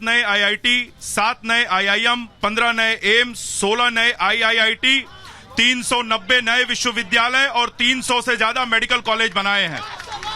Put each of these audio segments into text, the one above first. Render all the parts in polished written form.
नए IIT, 7 नए IIM, 15 नए एम्स, 16 नए IIIT, 390 नए विश्वविद्यालय और 300 से ज्यादा मेडिकल कॉलेज बनाए हैं।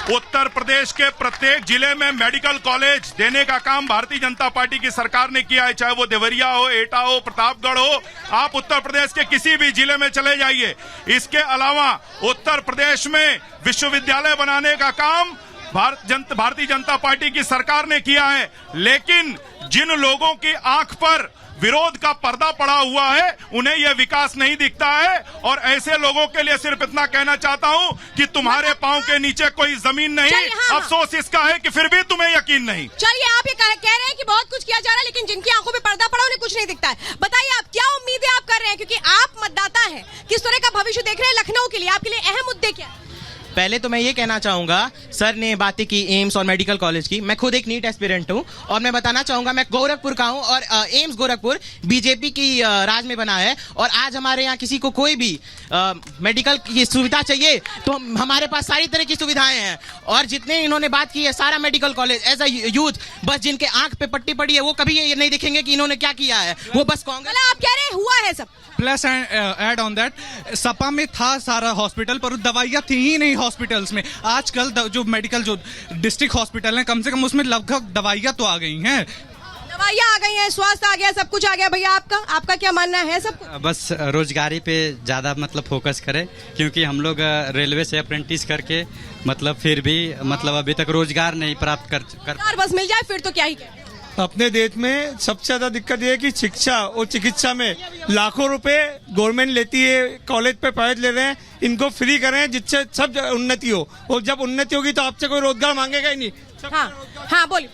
उत्तर प्रदेश के प्रत्येक जिले में मेडिकल कॉलेज देने का काम भारतीय जनता पार्टी की सरकार ने किया है, चाहे वो देवरिया हो, एटा हो, प्रतापगढ़ हो। आप उत्तर प्रदेश के किसी भी जिले में चले जाइए। इसके अलावा उत्तर प्रदेश में विश्वविद्यालय बनाने का काम भारतीय जनता पार्टी की सरकार ने किया है। लेकिन जिन लोगों की आंख पर विरोध का पर्दा पड़ा हुआ है, उन्हें यह विकास नहीं दिखता है। और ऐसे लोगों के लिए सिर्फ इतना कहना चाहता हूं कि तुम्हारे पांव के नीचे कोई जमीन नहीं। अफसोस इसका है कि फिर भी तुम्हें यकीन नहीं। चलिए, आप ये कह रहे हैं कि बहुत कुछ किया जा रहा है, लेकिन जिनकी आंखों में पर्दा पड़ा उन्हें कुछ नहीं दिखता है। बताइए, आप क्या उम्मीदें आप कर रहे हैं, क्योंकि आप मतदाता हैं, किस तरह का भविष्य देख रहे हैं लखनऊ के लिए? आपके लिए अहम मुद्दे क्या है? पहले तो मैं ये कहना चाहूंगा, सर ने बातें की एम्स और मेडिकल कॉलेज की। मैं खुद एक नीट एस्पिरेंट हूं और मैं बताना चाहूंगा, मैं गोरखपुर का हूं और एम्स गोरखपुर बीजेपी की राज में बना है। और आज हमारे यहाँ किसी को कोई भी मेडिकल की सुविधा चाहिए तो हमारे पास सारी तरह की सुविधाएं हैं। और जितने इन्होंने बात की है, सारा medical college as a youth, बस जिनके आंख पे पट्टी पड़ी है वो कभी ये नहीं दिखेंगे कि इन्होंने क्या किया है। वो बस कांग्रेस। आप कह रहे हुआ है सब। Plus add on that, Sapa में था सारा हॉस्पिटल, पर दवाइयाँ थी ही नहीं हॉस्पिटल्स में। आजकल जो मेडिकल जो डिस्ट्रिक्ट हॉस्पिटल हैं, कम से कम उसमें लगभग दवाइयाँ तो आ गई हैं। दवाइयाँ आ गई हैं, स्वास्थ्य आ गया, सब कुछ आ गया। भैया आपका क्या मानना है? सब बस रोजगारी पे ज्यादा मतलब फोकस करें, क्योंकि हम लोग रेलवे से अप्रेंटिस करके मतलब फिर भी मतलब अभी तक रोजगार नहीं प्राप्त कर बस मिल जाए फिर तो क्या ही कहें। अपने देश में सबसे ज्यादा दिक्कत ये है कि शिक्षा और चिकित्सा में लाखों रुपए गवर्नमेंट लेती है, कॉलेज पे पैसे ले रहे हैं। इनको फ्री करें जिससे सब उन्नति हो, और जब उन्नति होगी तो आपसे कोई रोजगार मांगेगा ही नहीं। हाँ बोलिए।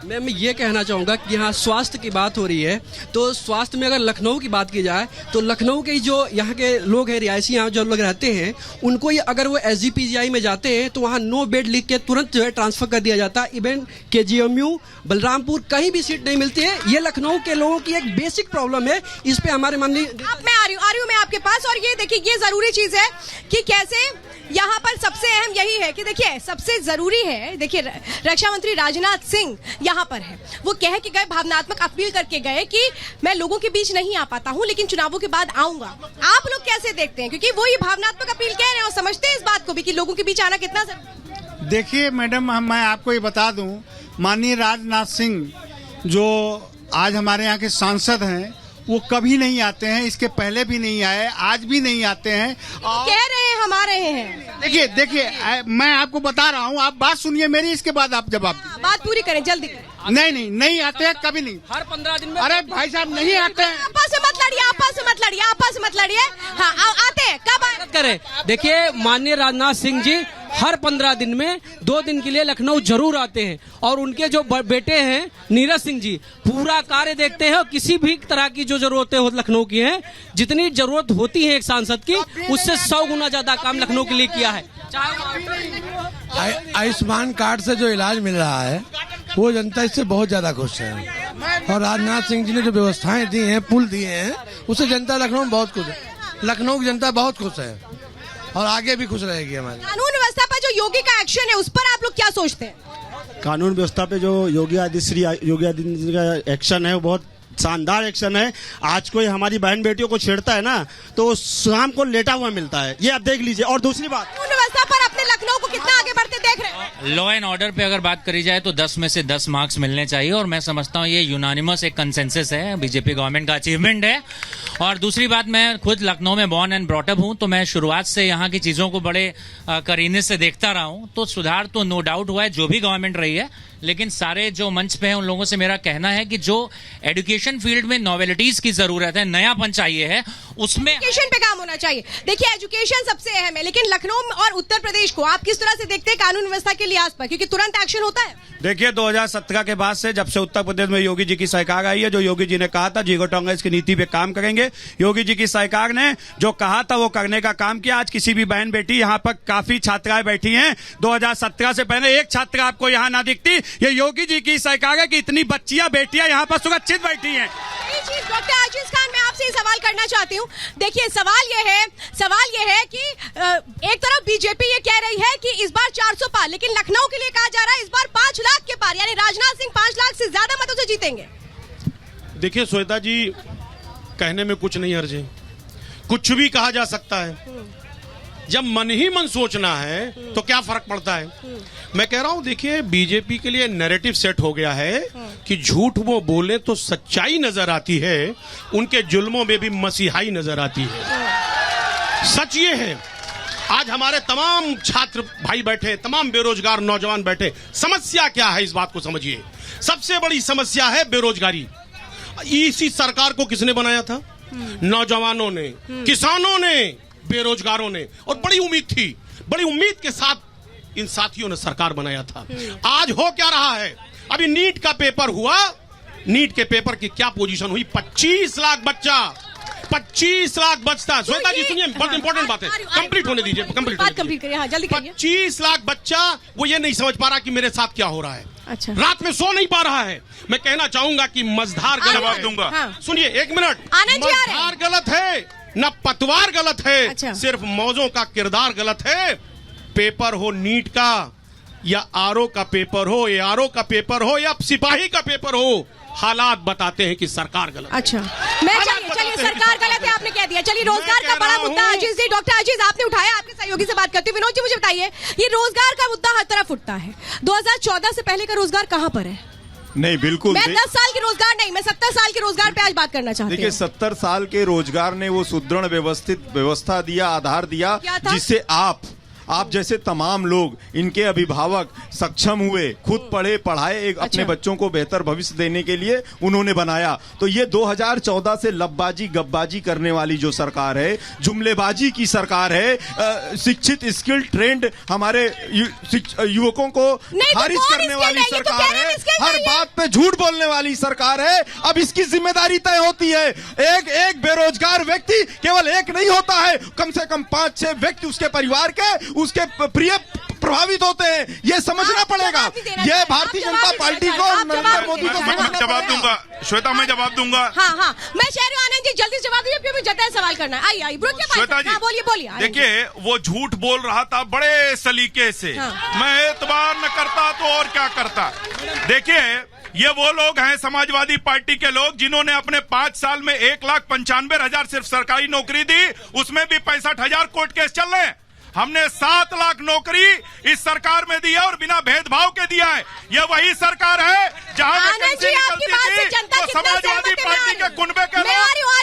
मैं ये कहना चाहूँगा कि यहाँ स्वास्थ्य की बात हो रही है, तो स्वास्थ्य में अगर लखनऊ की बात की जाए तो लखनऊ के जो यहाँ के लोग हैं, रिहायशी यहाँ जो लोग रहते हैं, उनको ये अगर वो SGPGI में जाते हैं तो वहाँ 9 बेड लिख के तुरंत जो है ट्रांसफर कर दिया जाता है। इवन KGMU, बलरामपुर कहीं भी सीट नहीं मिलती है। ये लखनऊ के लोगों की एक बेसिक प्रॉब्लम है। इस पे हमारे माननीय मैं आ रही हूँ मैं आपके पास। और ये देखिए, ये जरूरी चीज है कि कैसे यहाँ पर सबसे अहम यही है कि देखिए सबसे जरूरी है, देखिए रक्षा मंत्री राजनाथ सिंह यहाँ पर है। वो कह के गए, भावनात्मक अपील करके गए कि मैं लोगों के बीच नहीं आ पाता हूँ, लेकिन चुनावों के बाद आऊंगा। आप लोग कैसे देखते हैं? क्योंकि वो ये भावनात्मक अपील कह रहे हैं और समझते हैं इस बात को भी कि लोगों के बीच आना कितना जरूरी। देखिए मैडम, मैं आपको ये बता दूं, माननीय राजनाथ सिंह जो आज हमारे यहाँ के सांसद हैं, वो कभी नहीं आते हैं, इसके पहले भी नहीं आए, आज भी नहीं आते हैं। कह रहे हैं हम आ रहे हैं। देखिए मैं आपको बता रहा हूँ, आप बात सुनिए मेरी, इसके बाद आप जवाब दीजिए। बात पूरी करें, जल्दी करें। नहीं आते हैं, कभी नहीं। हर 15 दिन में। अरे भाई साहब नहीं आते हैं। आपस से मत लड़िए। हाँ, आते हैं कब करें। देखिए, माननीय राजनाथ सिंह जी हर 15 दिन में 2 दिन के लिए लखनऊ जरूर आते हैं, और उनके जो बेटे हैं नीरज सिंह जी पूरा कार्य देखते हैं। और किसी भी तरह की जो जरूरतें हो लखनऊ की हैं, जितनी जरूरत होती है एक सांसद की, उससे 100 गुना ज्यादा काम लखनऊ के लिए किया है। आयुष्मान कार्ड से जो इलाज मिल रहा है वो जनता इससे बहुत ज्यादा खुश है। और राजनाथ सिंह जी ने जो व्यवस्थाएं दी हैं, पुल दिए हैं, उससे जनता लखनऊ में बहुत खुश है। लखनऊ की जनता बहुत खुश है और आगे भी खुश रहेगी हमारी। कानून व्यवस्था पर जो योगी का एक्शन है, उस पर आप लोग क्या सोचते हैं? कानून व्यवस्था पे जो योगी आदित्यनाथ का एक्शन है वो बहुत शानदार एक्शन है। आज कोई हमारी बहन बेटियों को छेड़ता है ना, तो शाम को लेटा हुआ मिलता है, ये आप देख लीजिए। और दूसरी बात, कानून व्यवस्था पर अपने लखनऊ को कितना आगे बढ़ते देख रहे हैं? लॉ एंड ऑर्डर पे अगर बात करी जाए तो 10 में से 10 मार्क्स मिलने चाहिए, और मैं समझता हूँ ये यूनानिमस एक कंसेंसस है, बीजेपी गवर्नमेंट का अचीवमेंट है। और दूसरी बात, मैं खुद लखनऊ में बॉर्न एंड ब्रॉटअप हूँ, तो मैं शुरुआत से यहाँ की चीजों को बड़े करीने से देखता रहा हूँ। तो सुधार तो नो डाउट हुआ है, जो भी गवर्नमेंट रही है। लेकिन सारे जो मंच पे हैं उन लोगों से मेरा कहना है कि जो एजुकेशन फील्ड में नॉवेलिटीज की जरूरत है, नयापन चाहिए है, उसमें एजुकेशन पे काम होना चाहिए। देखिए, एजुकेशन सबसे अहम है, लेकिन लखनऊ और उत्तर प्रदेश को आप किस तरह से देखते हैं कानून व्यवस्था के लिहाज पर? क्योंकि तुरंत एक्शन होता है। देखिए 2017 के बाद से, जब से उत्तर प्रदेश में योगी जी की सरकार आई है, जो योगी जी ने कहा था जीरो टॉलरेंस की नीति पे काम करेंगे, योगी जी की सरकार ने जो कहा था वो करने का काम किया। आज किसी भी बहन बेटी, यहाँ पर काफी छात्राएं बैठी हैं, 2017 से पहले एक छात्रा आपको यहाँ ना दिखती। ये योगी जी की सरकार है कि इतनी बच्चियां बेटियां यहाँ पर सुरक्षित बैठी हैं। वही चीज डॉक्टर आजीज खान, मैं आपसे सवाल करना चाहती हूँ। देखिए सवाल ये है कि एक तरफ बीजेपी ये कह रही है कि इस बार 400 पार, लेकिन लखनऊ के लिए कहा जा रहा है इस बार 5 लाख के पार, यानी राजनाथ सिंह 5 लाख से ज्यादा मतों से जीतेंगे। देखिए श्वेता जी, कहने में कुछ नहीं हर्ज है, कुछ भी कहा जा सकता है। जब मन ही मन सोचना है तो क्या फर्क पड़ता है। मैं कह रहा हूं, देखिए बीजेपी के लिए नैरेटिव सेट हो गया है कि झूठ वो बोले तो सच्चाई नजर आती है, उनके जुल्मों में भी मसीहाई नजर आती है। सच ये है, आज हमारे तमाम छात्र भाई बैठे, तमाम बेरोजगार नौजवान बैठे, समस्या क्या है इस बात को समझिए। सबसे बड़ी समस्या है बेरोजगारी। इसी सरकार को किसने बनाया था? नौजवानों ने, किसानों ने, बेरोजगारों ने, और बड़ी उम्मीद थी, बड़ी उम्मीद के साथ इन साथियों ने सरकार बनाया था। आज हो क्या रहा है? अभी नीट का पेपर हुआ, नीट के पेपर की क्या पोजीशन हुई? 25 लाख बच्चा, 25 लाख बचता। श्वेता जी सुनिए, बहुत इंपॉर्टेंट बात है, कंप्लीट होने दीजिए, कंप्लीट करिए। हाँ, जल्दी करिए। 25 लाख बच्चा वो ये नहीं समझ पा रहा कि मेरे साथ क्या हो रहा है। अच्छा, रात में सो नहीं पा रहा है। मैं कहना चाहूंगा कि मझधार जवाब दूंगा। हाँ। सुनिए 1 मिनट, आनंद जी आ रहे हैं। मझधार गलत है न पतवार गलत है। अच्छा। सिर्फ मौजों का किरदार गलत है। पेपर हो नीट का या आरओ का पेपर हो, या आरओ का पेपर हो या सिपाही का पेपर हो, हालात बताते हैं कि सरकार गलत है। अच्छा, मैं चलिए सरकार गलत है आपने कह दिया। चलिए रोजगार का बड़ा मुद्दा अजीज जी, डॉक्टर अजीज आपने उठाया, आपके सहयोगी से बात करती हूँ। विनोद जी मुझे बताइए, ये रोजगार का मुद्दा हर तरफ उठता है, 2014 से पहले का रोजगार कहाँ पर है? नहीं, बिल्कुल मैं 10 साल के रोजगार नहीं, मैं 70 साल के रोजगार पे आज बात करना चाहती हूँ। देखिए 70 साल के रोजगार ने वो सुदृढ़ व्यवस्थित व्यवस्था दिया, आधार दिया, जिससे आप जैसे तमाम लोग, इनके अभिभावक सक्षम हुए, खुद पढ़े पढ़ाए, एक अपने बच्चों को बेहतर भविष्य देने के लिए उन्होंने बनाया। तो ये 2014 से लबबाजी गब्बाजी करने वाली जो सरकार है, जुमलेबाजी की सरकार है, शिक्षित स्किल ट्रेंड हमारे युवकों को खारिज करने वाली सरकार है, हर बात पे झूठ बोलने वाली सरकार है। अब इसकी जिम्मेदारी तय होती है। एक बेरोजगार व्यक्ति केवल एक नहीं होता है, कम से कम 5-6 व्यक्ति उसके परिवार के, उसके प्रिय प्रभावित होते हैं। ये समझना पड़ेगा। ये भारतीय जनता पार्टी को, नरेंद्र मोदी को मैं जवाब दूंगा। श्वेता, मैं जवाब दूंगा। हाँ, मैं शहरी आनंद जी जल्दी से जवाब दीजिए, फिर मुझे जनता से सवाल करना है। आई श्वेता जी, बोलिए। देखिए वो झूठ बोल रहा था बड़े सलीके से। मैं एतबार न करता तो और क्या करता। देखिए ये वो लोग हैं, समाजवादी पार्टी के लोग, जिन्होंने अपने 5 साल में 1,95,000 सिर्फ सरकारी नौकरी दी, उसमें भी 65,000 कोर्ट केस चल रहे हैं। हमने 7 लाख नौकरी इस सरकार में दी है और बिना भेदभाव के दिया है। ये वही सरकार है जहां वैकेंसी निकलती थी तो समाजवादी पार्टी के कुनबे के लोग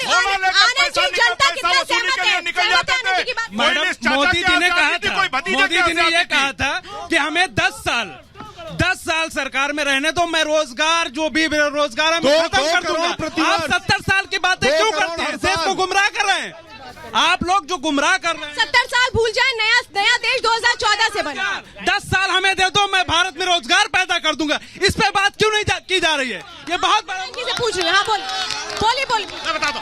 होना लेकर पैसा वसूली के लिए निकल जाते थे। मोदी जी ने कहा था, मोदी जी ने ये कहा था कि हमें 10 साल सरकार में रहने दो, मैं रोजगार जो भी बेरोजगार है मैं खत्म कर दूंगा। आप 70 साल की बातें क्यों करते हैं? देश को गुमराह कर रहे हैं आप लोग, जो गुमराह कर रहे हैं। 70 साल भूल जाए, नया देश 2014 से बना। 10 साल हमें दे दो, मैं भारत में रोजगार पैदा कर दूंगा। इस पे बात क्यों नहीं की जा रही है? ये बहुत बड़ा से पूछ रही है। हाँ बोलिए। मैं बता दो,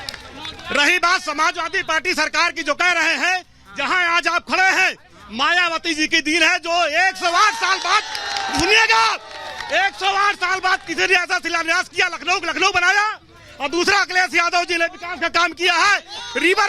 रही बात समाजवादी पार्टी सरकार की, जो कह रहे हैं, जहां आज आप खड़े हैं, मायावती जी की डील है जो 108 साल बाद, सुनिएगा, 108 साल बाद किसी ने ऐसा शिलान्यास किया, लखनऊ बनाया, और दूसरा अखिलेश यादव जी ने विकास का काम किया है। रिवर